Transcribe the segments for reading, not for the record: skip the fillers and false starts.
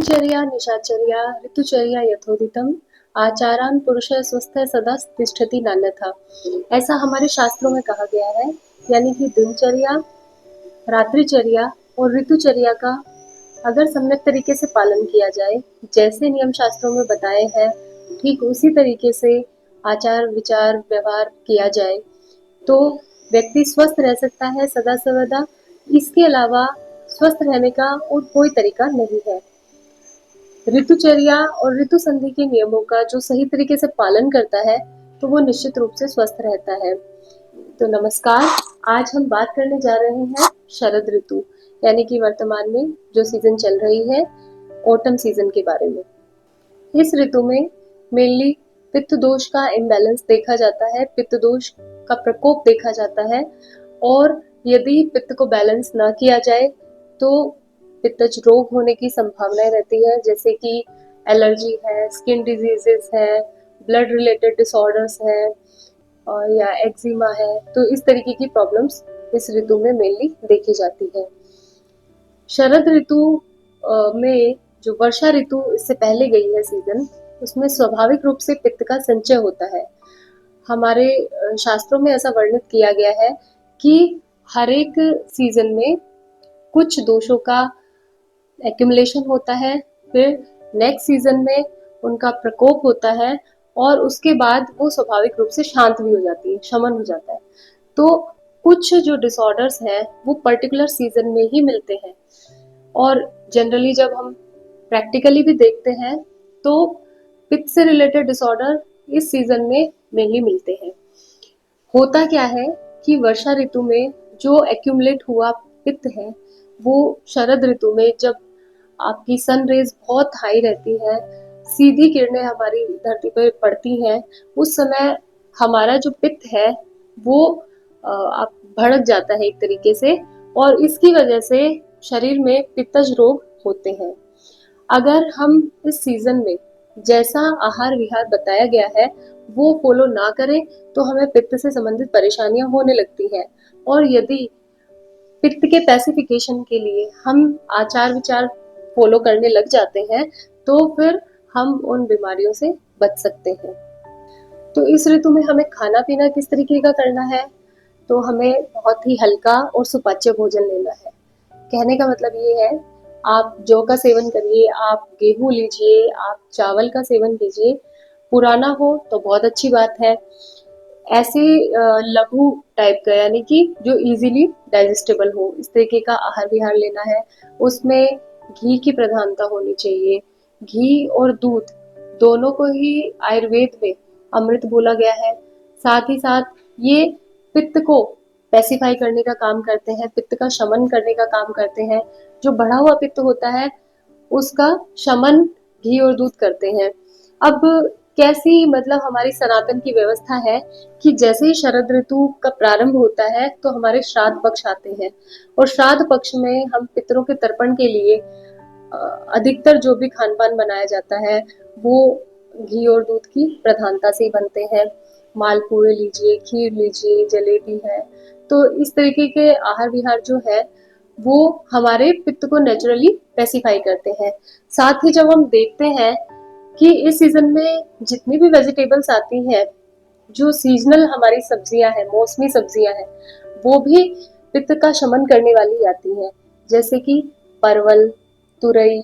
ब्रह्मचर्या निशाचर्या ऋतुचर्या यथोदितम आचारान पुरुषः स्वस्थः सदा तिष्ठति नान्यथा। ऐसा हमारे शास्त्रों में कहा गया है। यानी कि दिनचर्या, रात्रिचर्या और ऋतुचर्या का अगर सम्यक तरीके से पालन किया जाए, जैसे नियम शास्त्रों में बताए हैं, ठीक उसी तरीके से आचार विचार व्यवहार किया जाए तो व्यक्ति स्वस्थ रह सकता है सदा सर्वदा। इसके अलावा स्वस्थ रहने का और कोई तरीका नहीं है। ऋतुचर्या और ऋतु संधि के नियमों का जो सही तरीके से पालन करता है तो वो निश्चित रूप से स्वस्थ रहता है। तो नमस्कार, आज हम बात करने जा रहे हैं शरद ऋतु यानी कि वर्तमान में जो सीजन चल रही है, ऑटम सीजन के बारे में। इस ऋतु में मेनली पित्त दोष का इम्बैलेंस देखा जाता है, पित्त दोष का प्रकोप देखा जाता है और यदि पित्त को बैलेंस ना किया जाए तो पित्तज रोग होने की संभावनाएं रहती है, जैसे कि एलर्जी है, स्किन डिजीजेस है, ब्लड रिलेटेड डिसऑर्डर्स है और या एक्जिमा है। तो इस तरीके की प्रॉब्लम्स इस ऋतु में मेनली देखी जाती है। शरद ऋतु में जो वर्षा ऋतु इससे पहले गई है सीजन, उसमें स्वाभाविक रूप से पित्त का संचय होता है। हमारे शास्त्रों में ऐसा वर्णित किया गया है कि हर एक सीजन में कुछ दोषों का एक्यूमुलेशन होता है, फिर नेक्स्ट सीजन में उनका प्रकोप होता है और उसके बाद वो स्वाभाविक रूप से शांत भी हो जाती है, शमन हो जाता है। तो कुछ जो डिसऑर्डर्स हैं वो पर्टिकुलर सीजन में ही मिलते हैं और जनरली जब हम प्रैक्टिकली भी देखते हैं तो पित्त से रिलेटेड डिसऑर्डर इस सीजन में मेनली मिलते हैं। होता क्या है कि वर्षा ऋतु में जो एक्यूमुलेट हुआ पित्त है वो शरद ऋतु में जब आपकी सन रेज बहुत हाई रहती है, सीधी किरणें हमारी धरती पर पड़ती हैं, उस समय हमारा जो पित्त है वो आप भड़क जाता है एक तरीके से और इसकी वजह से शरीर में पित्तज रोग होते हैं। अगर हम इस सीजन में जैसा आहार विहार बताया गया है वो फॉलो ना करें तो हमें पित्त से संबंधित परेशानियां होने लगती हैं और यदि पित्त के पैसिफिकेशन के लिए हम आचार विचार फॉलो करने लग जाते हैं तो फिर हम उन बीमारियों से बच सकते हैं। तो इस ऋतु में हमें खाना पीना किस तरीके का करना है, तो हमें बहुत ही हल्का और सुपाच्य भोजन लेना है। कहने का मतलब ये है, आप जौ का सेवन करिए, आप गेहूं लीजिए, आप चावल का सेवन कीजिए। पुराना हो तो बहुत अच्छी बात है। ऐसे लघु टाइप का यानी कि जो इजीली डाइजेस्टेबल हो, इस तरीके का आहार विहार लेना है। उसमें घी की प्रधानता होनी चाहिए। घी और दूध दोनों को ही आयुर्वेद में अमृत बोला गया है। साथ ही साथ ये पित्त को पैसिफाई करने का काम करते हैं, पित्त का शमन करने का काम करते हैं। जो बढ़ा हुआ पित्त होता है उसका शमन घी और दूध करते हैं। अब कैसी मतलब हमारी सनातन की व्यवस्था है कि जैसे ही शरद ऋतु का प्रारंभ होता है तो हमारे श्राद्ध पक्ष आते हैं और श्राद्ध पक्ष में हम पितरों के तर्पण के लिए अधिकतर जो भी खान पान बनाया जाता है वो घी और दूध की प्रधानता से ही बनते हैं। मालपुए लीजिए, खीर लीजिए, जलेबी है। तो इस तरीके के आहार विहार जो है वो हमारे पित्त को नेचुरली पैसिफाई करते हैं। साथ ही जब हम देखते हैं कि इस सीजन में जितनी भी वेजिटेबल्स आती हैं, जो सीजनल हमारी सब्जियां हैं, मौसमी सब्जियां हैं, वो भी पित्त का शमन करने वाली आती हैं, जैसे कि परवल, तुरई,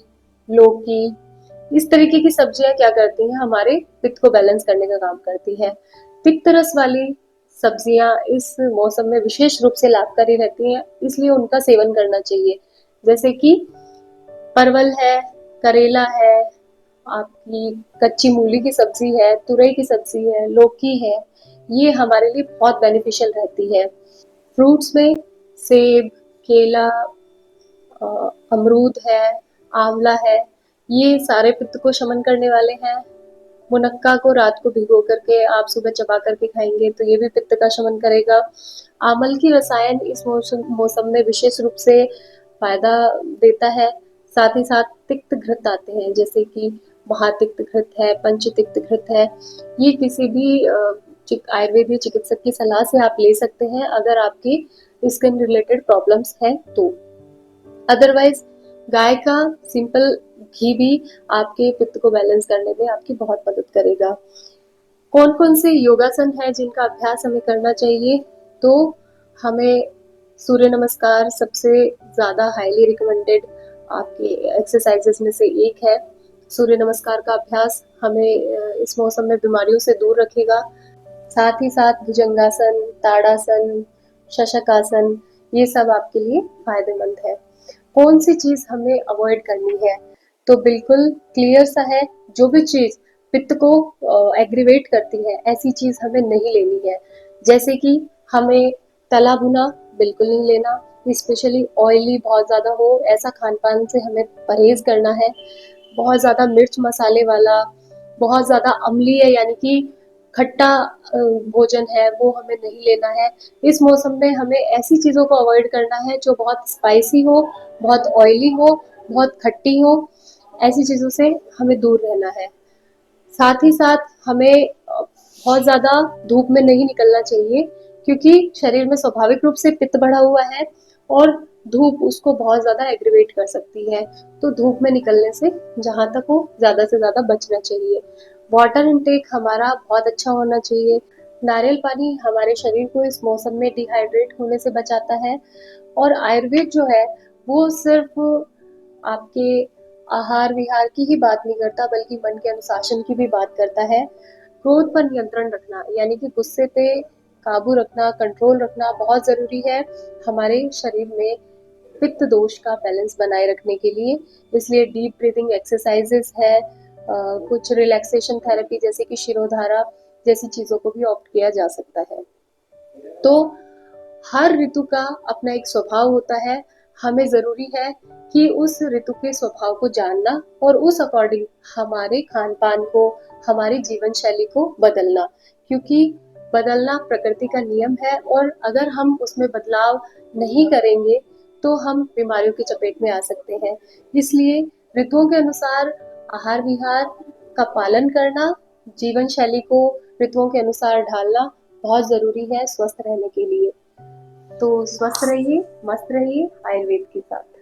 लौकी। इस तरीके की सब्जियां क्या करती हैं, हमारे पित्त को बैलेंस करने का काम करती है। पित्त रस वाली सब्जियां इस मौसम में विशेष रूप से लाभकारी रहती हैं, इसलिए उनका सेवन करना चाहिए। जैसे कि परवल है, करेला है, आपकी कच्ची मूली की सब्जी है, तुरई की सब्जी है, लौकी है। ये हमारे लिए बहुत बेनिफिशियल रहती है। फ्रूट्स में सेब, केला, अमरूद है, आंवला है, ये सारे पित्त को शमन करने वाले हैं। मुनक्का को रात को भिगो करके आप सुबह चबा करके खाएंगे तो ये भी पित्त का शमन करेगा। आमल की रसायन इस मौसम में विशेष रूप से फायदा देता है। साथ ही साथ तिक्त घृत आते हैं, जैसे कि महातिक्त घृत है, पंचतिक्त घृत है। ये किसी भी आयुर्वेदिक चिकित्सक की सलाह से आप ले सकते हैं अगर आपकी स्किन रिलेटेड प्रॉब्लम्स है तो। अदरवाइज गाय का सिंपल घी भी आपके पित्त को बैलेंस करने में आपकी बहुत मदद करेगा। कौन कौन से योगासन है जिनका अभ्यास हमें करना चाहिए? तो हमें सूर्य नमस्कार सबसे ज़्यादा हाईली रिकमेंडेड आपके एक्सरसाइजेस में से एक है। सूर्य नमस्कार का अभ्यास हमें इस मौसम में बीमारियों से दूर रखेगा। साथ ही साथ भुजंगासन, ताड़ासन, शशकासन, ये सब आपके लिए फायदेमंद है। कौन सी चीज हमें अवॉइड करनी है? तो बिल्कुल क्लियर सा है, जो भी चीज पित्त को एग्रीवेट करती है ऐसी चीज हमें नहीं लेनी है। जैसे कि हमें तला भुना बिल्कुल नहीं लेना, स्पेशली ऑयली बहुत ज्यादा हो ऐसा खान पान से हमें परहेज करना है। बहुत ज्यादा मिर्च मसाले वाला, बहुत ज्यादा अम्लीय यानी कि खट्टा भोजन है वो हमें नहीं लेना है। इस मौसम में हमें ऐसी चीजों को अवॉइड करना है जो बहुत स्पाइसी हो, बहुत ऑयली हो, बहुत खट्टी हो। ऐसी चीजों से हमें दूर रहना है। साथ ही साथ हमें बहुत ज्यादा धूप में नहीं निकलना चाहिए, क्योंकि शरीर में स्वाभाविक रूप से पित्त बढ़ा हुआ है और धूप उसको बहुत ज्यादा एग्रीवेट कर सकती है। तो धूप में निकलने से जहां तक हो ज्यादा से ज्यादा बचना चाहिए। वाटर इनटेक हमारा बहुत अच्छा होना चाहिए। नारियल पानी हमारे शरीर को इस मौसम में डिहाइड्रेट होने से बचाता है। और आयुर्वेद जो है वो सिर्फ आपके आहार विहार की ही बात नहीं करता, बल्कि मन के अनुशासन की भी बात करता है। क्रोध पर नियंत्रण रखना यानी कि गुस्से पे काबू रखना, कंट्रोल रखना बहुत जरूरी है हमारे शरीर में पित्त दोष का बैलेंस बनाए रखने के लिए। इसलिए डीप ब्रीदिंग एक्सरसाइजेस है, कुछ रिलैक्सेशन थेरेपी जैसे कि शिरोधारा जैसी चीजों को भी ऑप्ट किया जा सकता है। तो हर ऋतु का अपना एक स्वभाव होता है। हमें जरूरी है कि उस ऋतु के स्वभाव को जानना और उस अकॉर्डिंग हमारे खान पान को, हमारी जीवन शैली को बदलना, क्योंकि बदलना प्रकृति का नियम है और अगर हम उसमें बदलाव नहीं करेंगे तो हम बीमारियों की चपेट में आ सकते हैं। इसलिए ऋतुओं के अनुसार आहार विहार का पालन करना, जीवन शैली को ऋतुओं के अनुसार ढालना बहुत जरूरी है स्वस्थ रहने के लिए। तो स्वस्थ रहिए, मस्त रहिए आयुर्वेद के साथ।